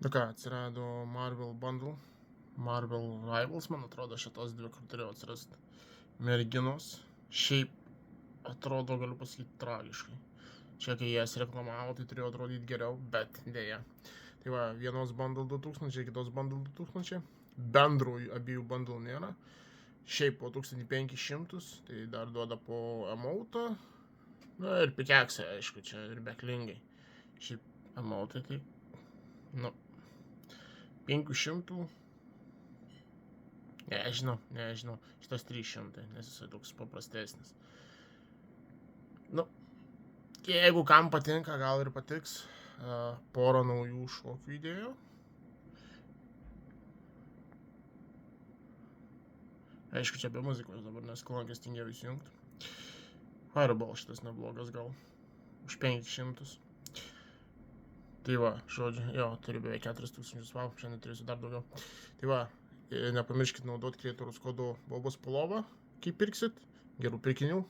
Tai ką, atsirado Marvel Bundle, Marvel Rivals, man atrodo, šitos dvi, kur turėjo atsirasti merginos. Šiaip atrodo, galiu pasakyti, tragiškai. Čia, kai jas reklamavo, tai turėjo atrodyti geriau, bet dėja. Tai va, vienos bundle 2000, kitos bundle 2000. Bendrųjų abiejų bundle nėra. Šiaip po 1500, tai dar duoda po emoutą. Na ir pikeksai, aišku, čia ir beklingai. Šiaip emoutai tai, nu, 500. Nežinau. Šitas 300, nes jisai toks paprastesnis. Nu, jeigu kam patinka, gal ir patiks. Porą naujų šokių idėjų. Aišku, čia be muzikos dabar, nes klankės tingėjau įsijungti. Fireball šitas neblogas gal. Už 500. Tai va, žodžiu, jo, turiu beveik 4000, wow, šiandien turėsiu dar daugiau. Tai va, nepamirškit naudoti kreatoriaus kodu Bobos Palova, kai pirksit. Gerų pirkinių.